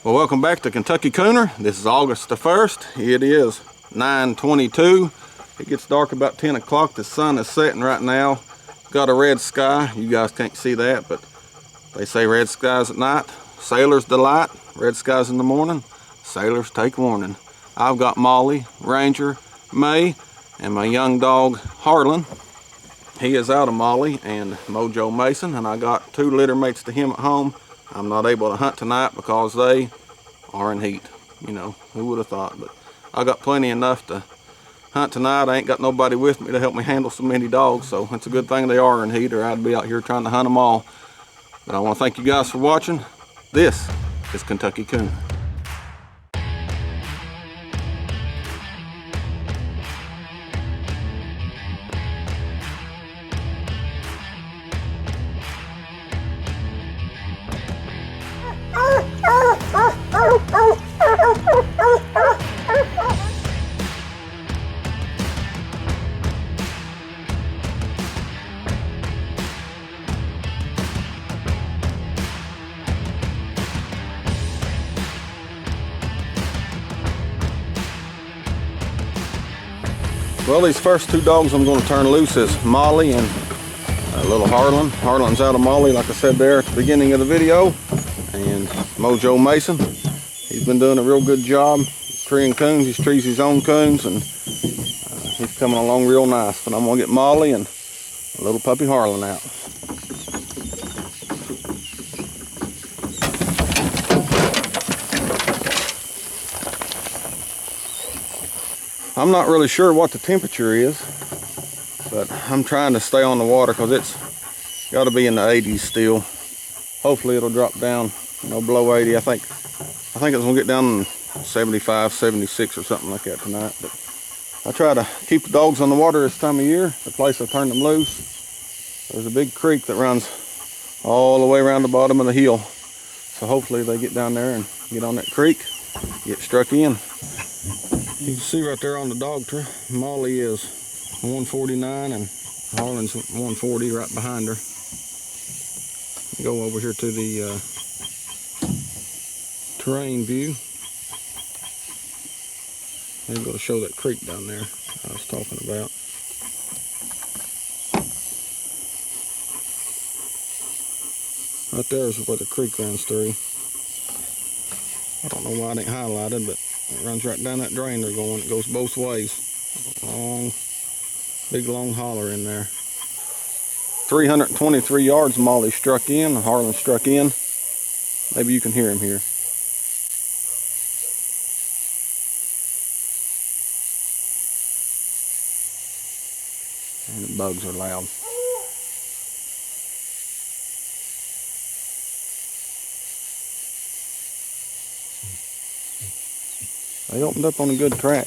Well, welcome back to Kentucky Cooner. This is August the 1st. It is 9:22. It gets dark about 10 o'clock. The sun is setting right now. Got a red sky. You guys can't see that, but they say red skies at night, sailors delight. Red skies in the morning, sailors take warning. I've got Molly, Ranger, May, and my young dog Harlan. He is out of Molly and Mojo Mason, and I got 2 litter mates to him at home. I'm not able to hunt tonight because they are in heat. You know, who would have thought? But I got plenty enough to hunt tonight. I ain't got nobody with me to help me handle so many dogs, so it's a good thing they are in heat, or I'd be out here trying to hunt them all. But I want to thank you guys for watching. This is Kentucky Cooner. Well, these first 2 dogs I'm going to turn loose is Molly and little Harlan. Harlan's out of Molly, like I said there at the beginning of the video. And Mojo Mason, he's been doing a real good job treeing coons. He's trees his own coons, and he's coming along real nice. But I'm going to get Molly and little puppy Harlan out. I'm not really sure what the temperature is, but I'm trying to stay on the water because it's got to be in the 80s still. Hopefully it'll drop down, you know, below 80. I think it's gonna get down in 75, 76 or something like that tonight. But I try to keep the dogs on the water this time of year. The place I turn them loose, there's a big creek that runs all the way around the bottom of the hill. So hopefully they get down there and get on that creek, get struck in. You can see right there on the dog tree, Molly is 149 and Harlan's 140 right behind her. Go over here to the terrain view. Maybe it'll show that creek down there I was talking about. Right there is where the creek runs through. I don't know why it ain't highlighted, but it runs right down that drain they're going. It goes both ways. Long, big long holler in there. 323 yards Molly struck in, Harlan struck in. Maybe you can hear him here. And the bugs are loud. They opened up on a good track.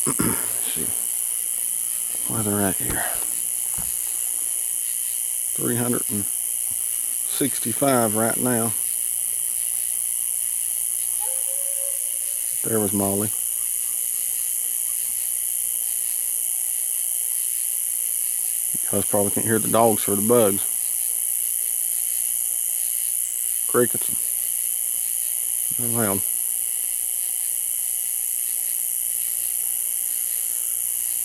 Let's see where they're at here. 365 right now. There was Molly. You guys probably can't hear the dogs for the bugs. Crickets. They're loud.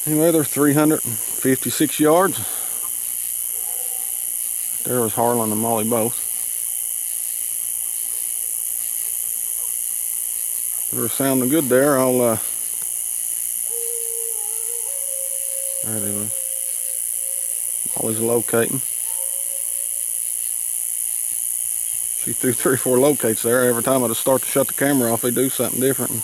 Anyway, they're 356 yards. There was Harlan and Molly both. They're sounding good there. I'll there they was. Molly's locating. She threw 3 or 4 locates there. Every time I just start to shut the camera off, they do something different.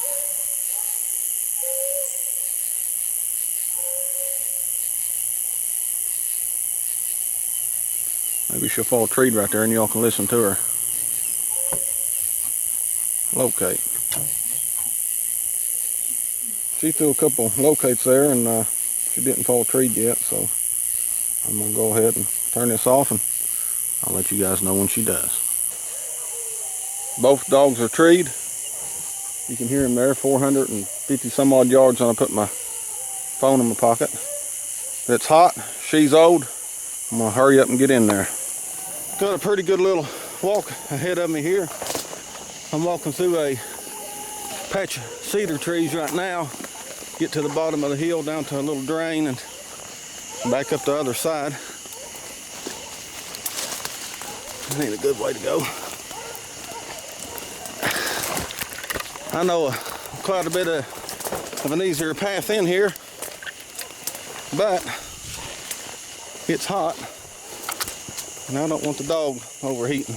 Maybe she'll fall treed right there and y'all can listen to her. Locate. She threw a couple locates there and she didn't fall treed yet, so I'm gonna go ahead and turn this off and I'll let you guys know when she does. Both dogs are treed. You can hear them there, 450 some odd yards when I put my phone in my pocket. It's hot, she's old. I'm gonna hurry up and get in there. Got a pretty good little walk ahead of me here. I'm walking through a patch of cedar trees right now. Get to the bottom of the hill, down to a little drain, and back up the other side. That ain't a good way to go. I know quite a bit of an easier path in here, but it's hot, and I don't want the dog overheating.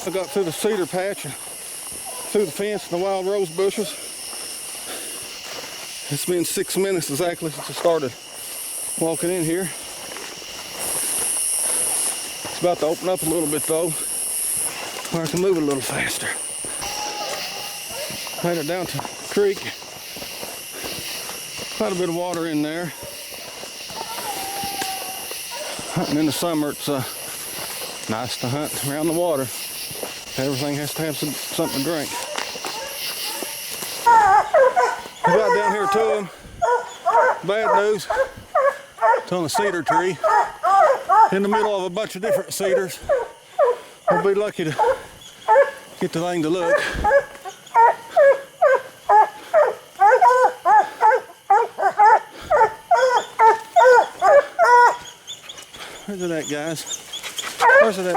I got through the cedar patch, through the fence and the wild rose bushes. It's been 6 minutes exactly since I started walking in here. It's about to open up a little bit though, where I can move a little faster. Made it down to the creek. Quite a bit of water in there. Hunting in the summer, it's nice to hunt around the water. Everything has to have something to drink. I got down here to them. Bad news. It's on a cedar tree in the middle of a bunch of different cedars. I'll be lucky to get the thing to look. Where's it at, guys? Where's it at?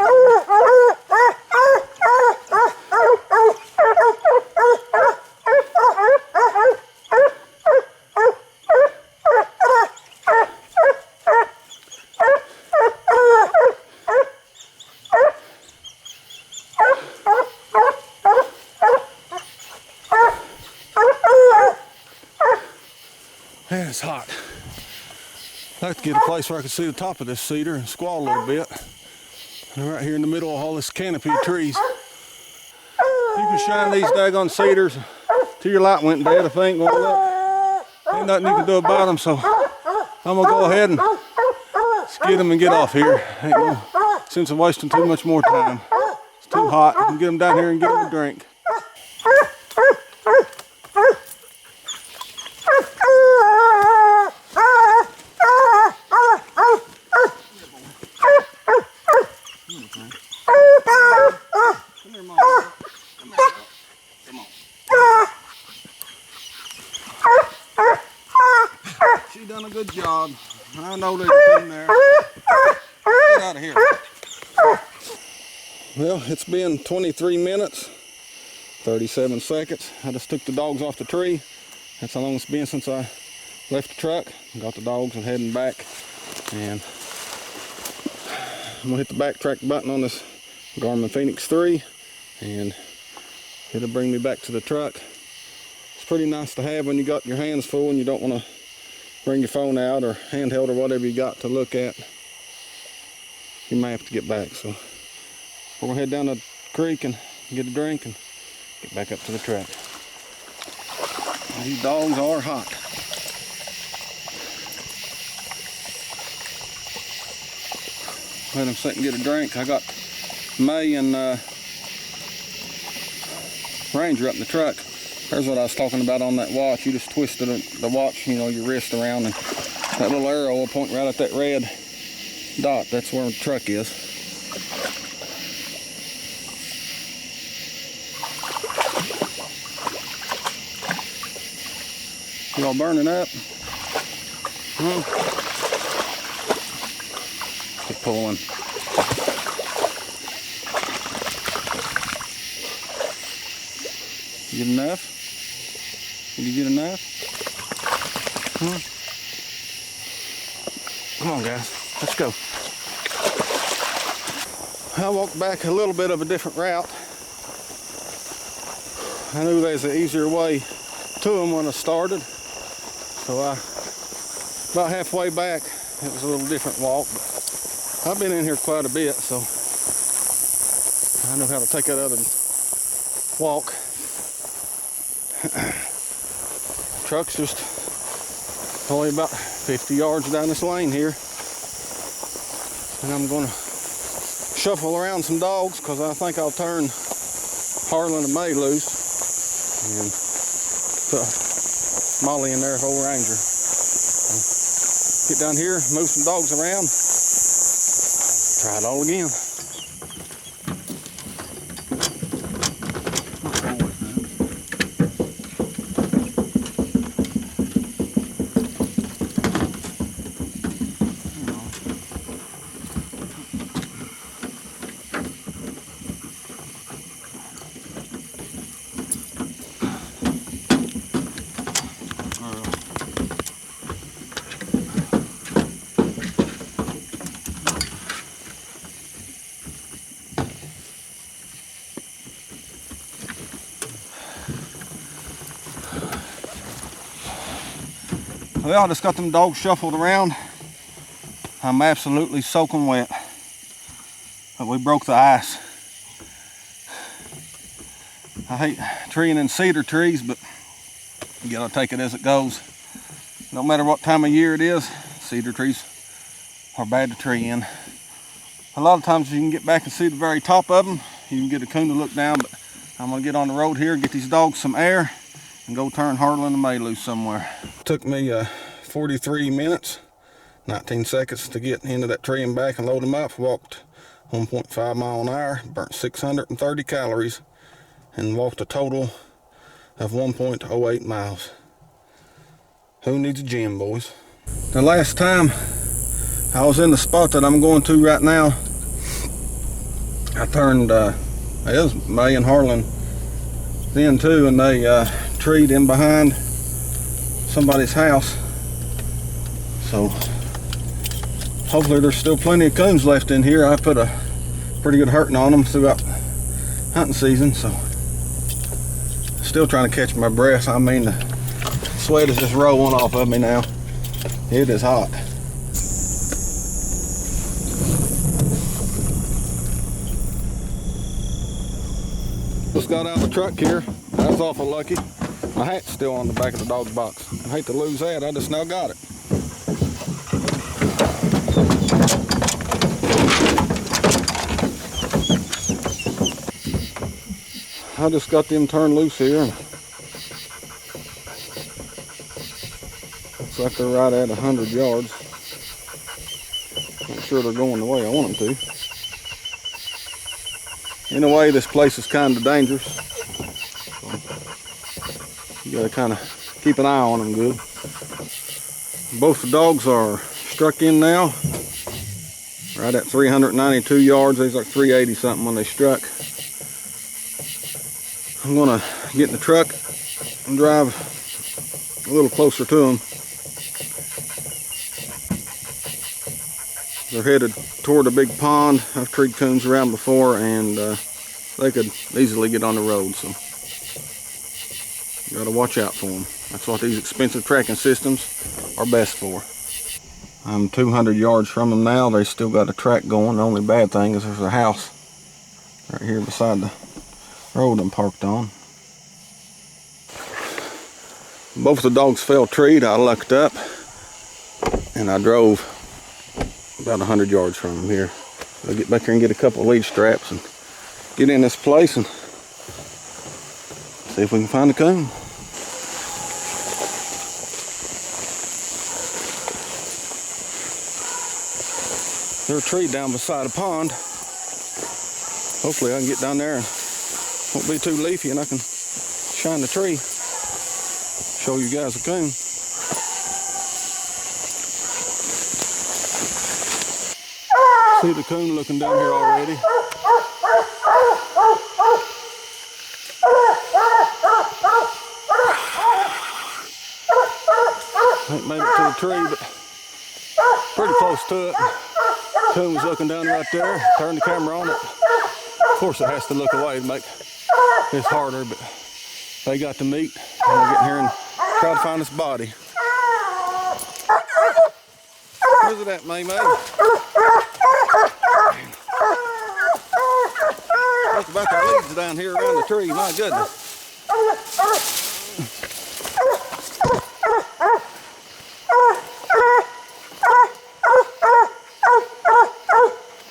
Man, it's hot. I'd like to get a place where I can see the top of this cedar and squall a little bit. And right here in the middle of all this canopy of trees. You can shine these daggone cedars till your light went dead if they ain't going up. Ain't nothing you can do about them, so I'm gonna go ahead and skid them and get off here. Ain't no sense of wasting too much more time. It's too hot. I can get them down here and get them a drink. She done a good job. I know there's a thing there. Get out of here. Well, it's been 23 minutes, 37 seconds. I just took the dogs off the tree. That's how long it's been since I left the truck. Got the dogs and heading back. And I'm gonna hit the backtrack button on this Garmin Phoenix 3 and it'll bring me back to the truck. It's pretty nice to have when you got your hands full and you don't want to bring your phone out or handheld or whatever you got to look at. You may have to get back, so we're gonna head down the creek and get a drink and get back up to the truck. These dogs are hot. Let them sit and get a drink. I got May and Ranger up in the truck. There's what I was talking about on that watch. You just twisted the watch, you know, your wrist around, and that little arrow will point right at that red dot. That's where the truck is. You all burning up? Keep pulling. You get enough? Did you get enough? Come on, guys, let's go. I walked back a little bit of a different route. I knew there's an easier way to them when I started. So about halfway back, it was a little different walk. But I've been in here quite a bit, so I know how to take that other walk. Truck's just only about 50 yards down this lane here. And I'm gonna shuffle around some dogs because I think I'll turn Harlan and May loose and put Molly in there, old Ranger. Get down here, move some dogs around. Try it all again. Well, I just got them dogs shuffled around. I'm absolutely soaking wet. But we broke the ice. I hate treeing in cedar trees, but you gotta take it as it goes. No matter what time of year it is, cedar trees are bad to tree in. A lot of times you can get back and see the very top of them. You can get a coon to look down, but I'm gonna get on the road here, get these dogs some air, and go turn Harlan and May loose somewhere. Took me 43 minutes, 19 seconds to get into that tree and back and load them up. Walked 1.5 mile an hour, burnt 630 calories, and walked a total of 1.08 miles. Who needs a gym, boys? The last time I was in the spot that I'm going to right now, I turned, it was May and Harlan then too, and they treed in behind somebody's house. So hopefully there's still plenty of coons left in here. I put a pretty good hurting on them throughout hunting season, so still trying to catch my breath. I mean, the sweat is just rolling off of me now. It is hot. Just got out of the truck here. That's awful lucky. My hat's still on the back of the dog box. I hate to lose that. I just now got it. I just got them turned loose here. Looks like they're right at 100 yards. Not sure they're going the way I want them to. In a way, this place is kind of dangerous. So you gotta kind of keep an eye on them good. Both the dogs are struck in now. Right at 392 yards. They was like 380 something when they struck. I'm gonna get in the truck and drive a little closer to them. They're headed toward a big pond. I've treed coons around before, and they could easily get on the road, so you gotta watch out for them. That's what these expensive tracking systems are best for. I'm 200 yards from them now. They still got a track going. The only bad thing is there's a house right here beside the road I'm parked on. Both the dogs fell treed. I lucked up and I drove about 100 yards from them here. I'll get back here and get a couple of lead straps and get in this place and see if we can find a coon. There's a tree down beside a pond. Hopefully I can get down there and won't be too leafy and I can shine the tree. Show you guys a coon. See the coon looking down here already. Ain't made it to the tree, but pretty close to it. Coon was looking down right there. Turn the camera on it. Of course it has to look away to make this harder, but they got to meet. I'm gonna get in here and try to find this body. Where's it at, May May? Look about the leaves down here around the tree, my goodness.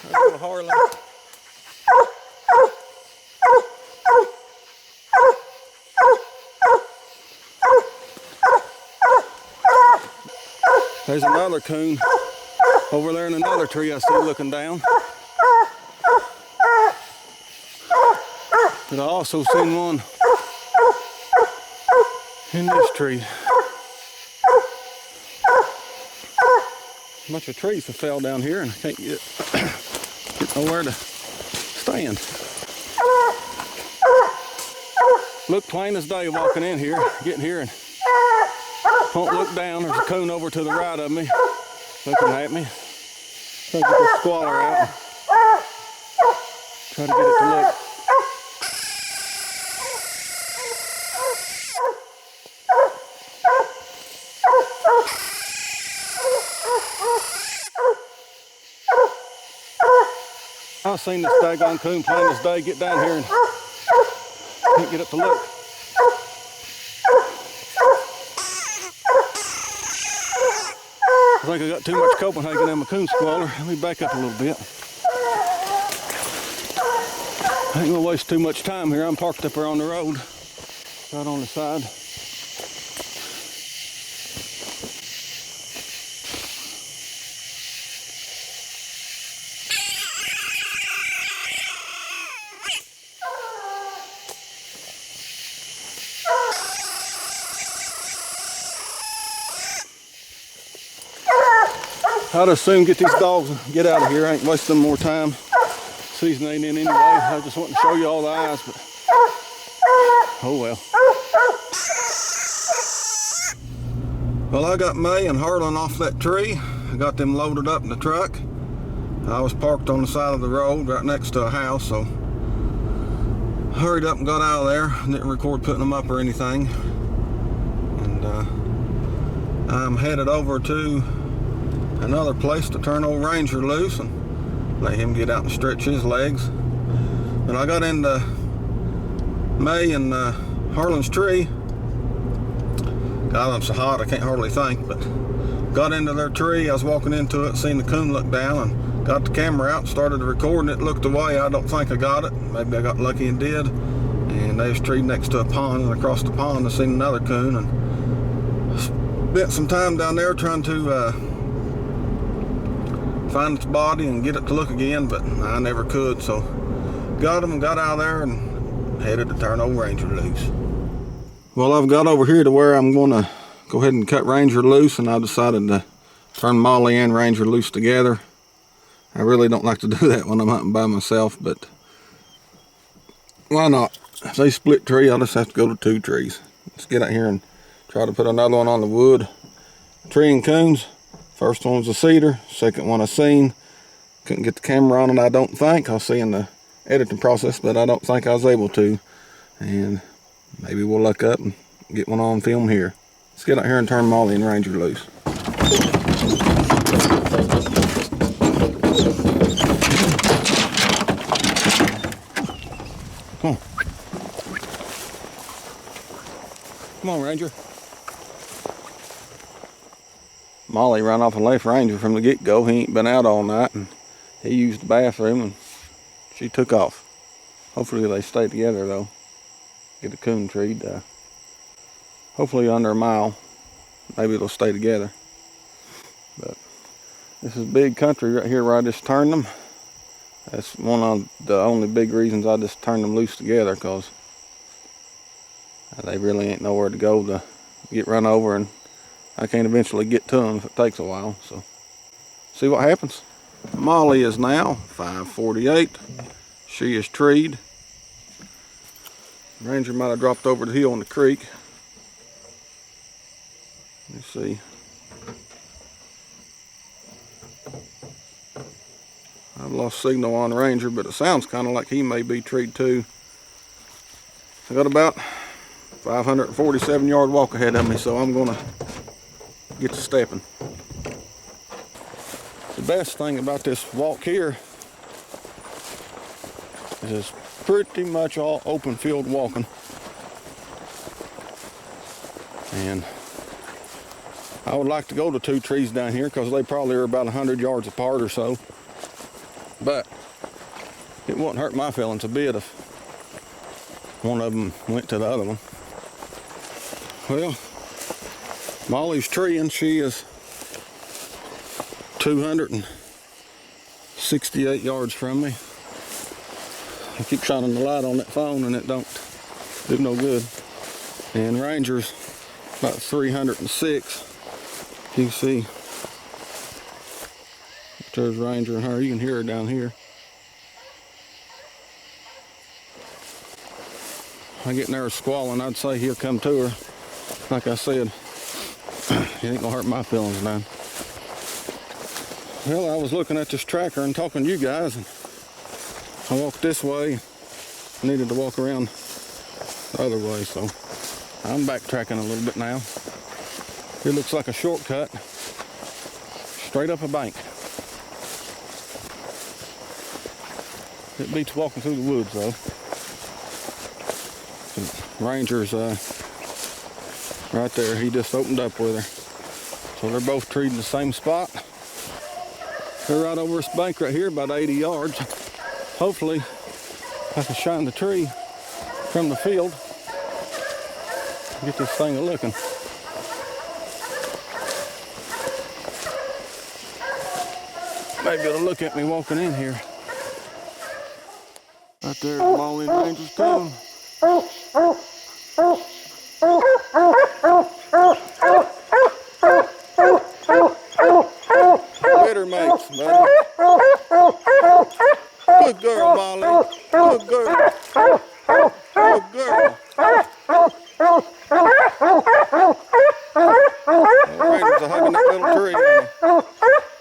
There's little Harlan. There's another coon over there in another tree I see looking down. But I also seen one in this tree. A bunch of trees have fell down here and I can't get nowhere to stand. Look plain as day walking in here, getting here, and won't look down. There's a coon over to the right of me, looking at me. Try to get this squaller out. Try to get it to look. I've seen this daggone coon plain as day get down here and can't get it to look. I think I got too much Copenhagen in my coon squaller. Let me back up a little bit. I ain't gonna waste too much time here. I'm parked up here on the road, right on the side. I'd as soon get these dogs and get out of here. I ain't wasting more time. Season ain't in anyway. I just want to show you all the eyes, but oh well. Well, I got May and Harlan off that tree. I got them loaded up in the truck. I was parked on the side of the road right next to a house, so I hurried up and got out of there. Didn't record putting them up or anything. And I'm headed over to another place to turn old Ranger loose and let him get out and stretch his legs. When I got into May and Harlan's tree, God, I'm so hot I can't hardly think, but got into their tree. I was walking into it, seen the coon look down, and got the camera out and started recording it. Looked away. I don't think I got it. Maybe I got lucky and did. And they was treed next to a pond, and across the pond I seen another coon, and spent some time down there trying to find its body and get it to look again, but I never could. So got him and got out of there and headed to turn old Ranger loose. Well, I've got over here to where I'm going to go ahead and cut Ranger loose, and I decided to turn Molly and Ranger loose together. I really don't like to do that when I'm hunting by myself, but why not? If they split tree, I'll just have to go to 2 trees. Let's get out here and try to put another one on the wood. Treeing coons. First one was a cedar, second one I seen. Couldn't get the camera on it, I don't think. I'll see in the editing process, but I don't think I was able to. And maybe we'll look up and get one on film here. Let's get out here and turn Molly and Ranger loose. Come on. Come on, Ranger. Molly ran off and left Ranger from the get-go. He ain't been out all night, and he used the bathroom, and she took off. Hopefully they stay together, though. Get a coon treed. Hopefully under a mile. Maybe they'll stay together. But this is big country right here where I just turned them. That's one of the only big reasons I just turned them loose together, because they really ain't nowhere to go to get run over, and I can't eventually get to them if it takes a while. So see what happens. Molly is now 5:48. She is treed. Ranger might have dropped over the hill in the creek. Let's see. I've lost signal on Ranger, but it sounds kind of like he may be treed too. I got about 547 yard walk ahead of me, so I'm gonna get to stepping. The best thing about this walk here is it's pretty much all open field walking. And I would like to go to 2 trees down here because they probably are about 100 yards apart or so. But it wouldn't hurt my feelings a bit if one of them went to the other one. Well, Molly's treeing. She is 268 yards from me. I keep shining the light on that phone and it don't do no good. And Ranger's about 306. You can see there's Ranger and her. You can hear her down here. I get near her squalling, I'd say he'll come to her. Like I said, he ain't gonna hurt my feelings none. Well, I was looking at this tracker and talking to you guys, and I walked this way. Needed to walk around the other way, so I'm backtracking a little bit now. It looks like a shortcut straight up a bank. It beats walking through the woods, though. Ranger's right there. He just opened up with her. So they're both treed in the same spot. They're right over this bank right here, about 80 yards. Hopefully, I can shine the tree from the field. Get this thing a looking. Maybe it'll look at me walking in here. Right there, Molly and Ranger's coming. Better mates, buddy. Good girl, Molly. Good girl. Good girl. Ranger's hugging that little tree.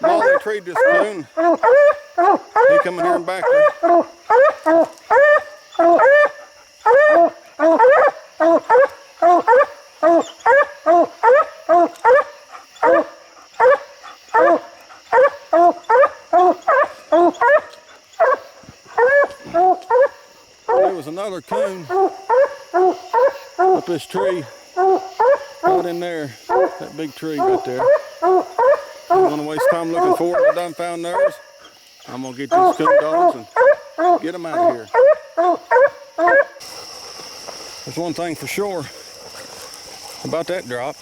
Molly treed this coon. He coming here and back her. There was another coon up this tree, right in there, that big tree right there. I don't want to waste time looking for it. I done found theirs. I'm gonna get these coon dogs and get them out of here. There's one thing for sure about that drop.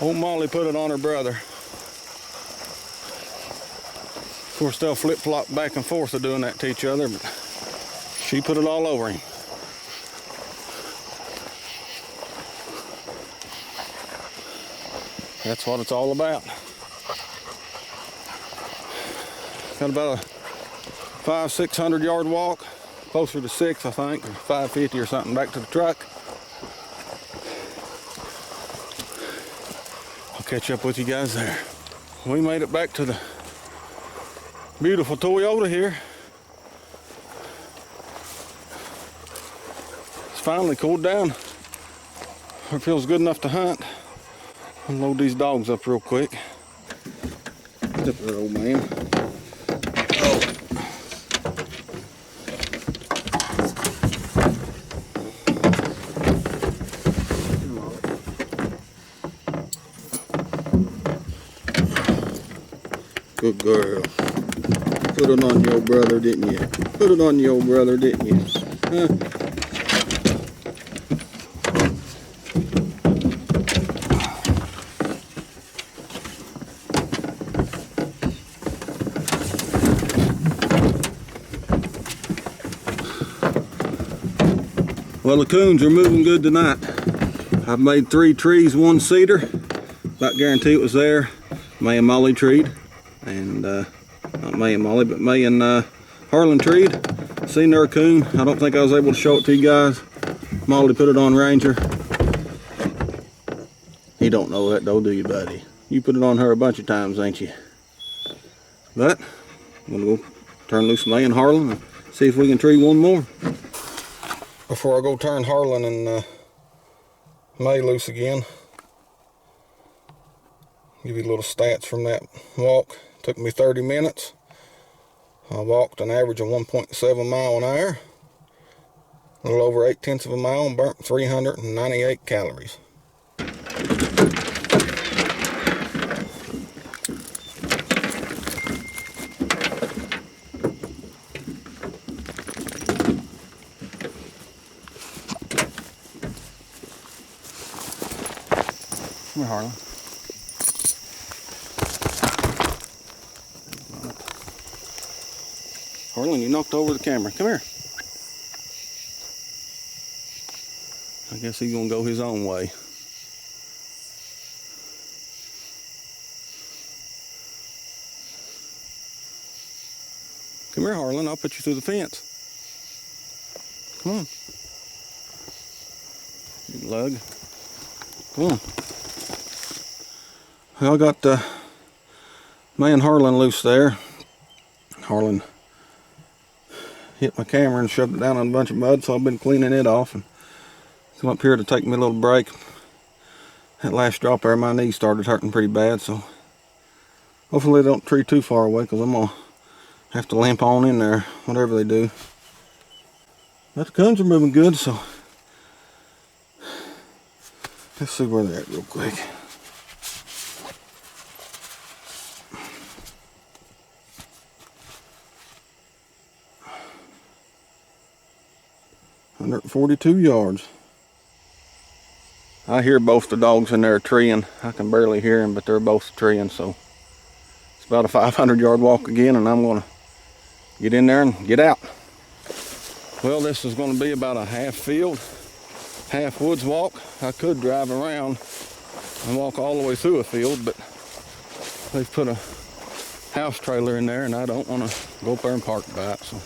Old Molly put it on her brother. Of course, they'll flip-flop back and forth of doing that to each other, but she put it all over him. That's what it's all about. Got about a 500-600 yard walk, closer to 6, I think, or 550 or something, back to the truck. I'll catch up with you guys there. We made it back to the beautiful Toyota here. It's finally cooled down. It feels good enough to hunt. Unload these dogs up real quick. Step there, old man. Oh. Good girl. Put it on your brother, didn't you? Put it on your brother, didn't you? Huh? Well, the coons are moving good tonight. I've made 3 trees, 1 cedar. About guarantee it was there. May and Molly treed. And not May and Molly, but May and Harlan treed. Seen their coon. I don't think I was able to show it to you guys. Molly put it on Ranger. You don't know that though, do you, buddy? You put it on her a bunch of times, ain't you? But I'm gonna go turn loose May and Harlan and see if we can tree 1 more. Before I go turn Harlan and May loose again, give you little stats from that walk. Took me 30 minutes. I walked an average of 1.7 mile an hour, a little over 0.8 of a mile, and burnt 398 calories. Come here, Harlan. Harlan, you knocked over the camera. Come here. I guess he's gonna go his own way. Come here, Harlan, I'll put you through the fence. Come on. You lug. Come on. Well, I got man Harlan loose there. Harlan hit my camera and shoved it down on a bunch of mud, so I've been cleaning it off and come up here to take me a little break. That last drop there, my knee started hurting pretty bad, so hopefully they don't tree too far away, because I'm gonna have to limp on in there, whatever they do. But the coons are moving good, so let's see where they're at real quick. Under 42 yards. I hear both the dogs in there treeing. I can barely hear them, but they're both treeing, so it's about a 500-yard walk again, and I'm gonna get in there and get out. Well, this is gonna be about a half field, half woods walk. I could drive around and walk all the way through a field, but they've put a house trailer in there and I don't wanna go up there and park by it, so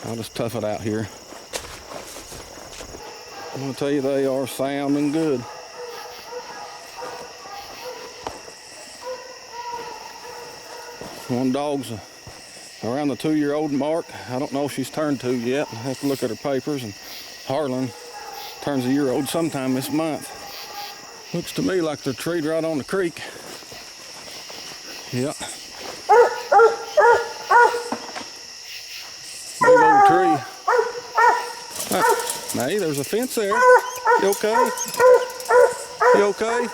I'll just tough it out here. I'm gonna tell you, they are sounding good. One dog's around the 2-year-old mark. I don't know if she's turned 2 yet. I have to look at her papers. And Harlan turns a year old sometime this month. Looks to me like they're treed right on the creek. Yep. Big old tree. Hey, there's a fence there. You okay? You okay?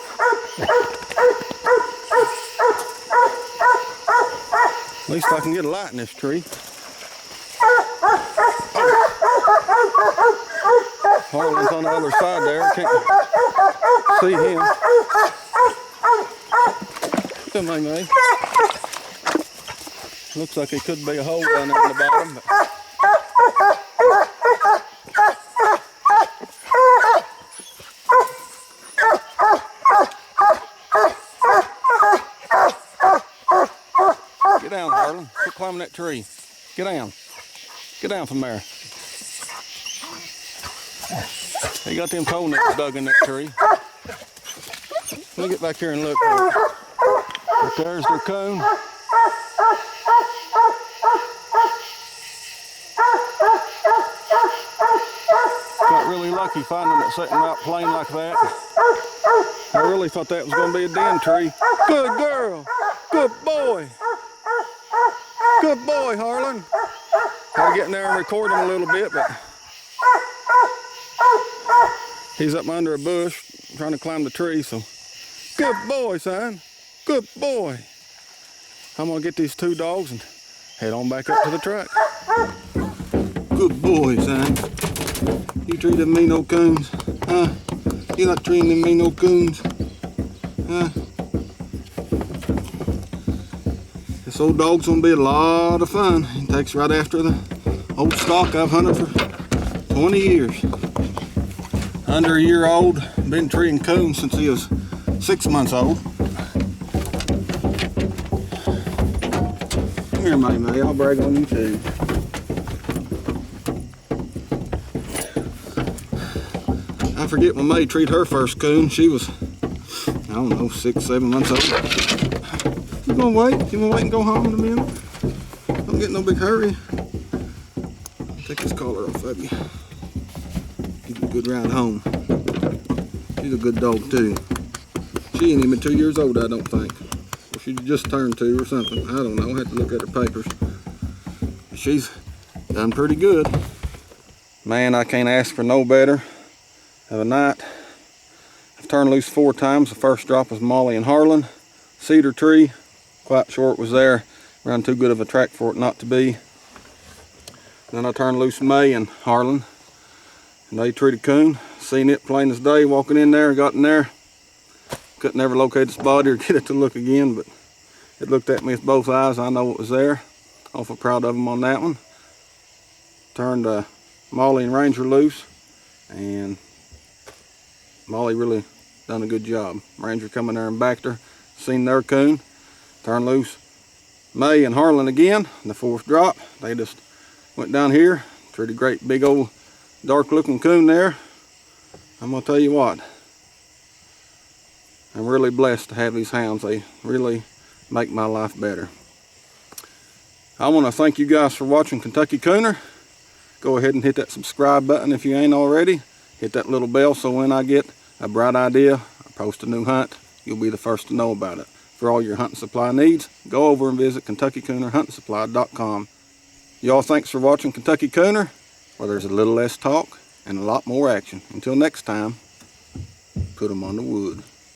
At least I can get a light in this tree. Harlan's on the other side there. Can't see him. Come on, man. Looks like it could be a hole down there on the bottom. But get down, Harlan. Quit climbing that tree. Get down. Get down from there. They got them toenails dug in that tree. Let me get back here and look. But there's their coon. Got really lucky finding it sitting right plain like that. I really thought that was going to be a den tree. Good girl. Good boy. Good boy, Harlan. Had to get in there and record him a little bit, but he's up under a bush trying to climb the tree, so good boy, son. Good boy. I'm going to get these 2 dogs and head on back up to the truck. Good boy, son. You treat them mean old coons, huh? You like treating them mean old coons, huh? This old dog's gonna be a lot of fun. He takes right after the old stock I've hunted for 20 years. Under a year old, been treeing coons since he was 6 months old. Come here, May. I'll brag on you too. I forget when May treated her first coon. She was, I don't know, 6, 7 months old. You gonna wait? You gonna wait and go home in a minute? Don't get no big hurry. Take this collar off of you. Give you a good ride home. She's a good dog too. She ain't even 2 years old, I don't think. Or she just turned 2 or something. I don't know. I have to look at her papers. She's done pretty good. Man, I can't ask for no better of a night. I've turned loose 4 times. The first drop was Molly and Harlan. Cedar tree. Quite short was there. Around too good of a track for it not to be. Then I turned loose May and Harlan. And they treated coon. Seen it plain as day walking in there. Got in there. Couldn't ever locate its body or get it to look again, but it looked at me with both eyes. I know it was there. Awful proud of them on that one. Turned Molly and Ranger loose, and Molly really done a good job. Ranger come in there and backed her, seen their coon, turned loose May and Harlan again, the fourth drop. They just went down here, treated a great big old dark looking coon there. I'm gonna tell you what, I'm really blessed to have these hounds. They really make my life better. I want to thank you guys for watching Kentucky Cooner. Go ahead and hit that subscribe button if you ain't already. Hit that little bell so when I get a bright idea or post a new hunt, you'll be the first to know about it. For all your hunting supply needs, go over and visit KentuckyCoonerHuntingSupply.com. Y'all, thanks for watching Kentucky Cooner, where there's a little less talk and a lot more action. Until next time, put 'em on the wood.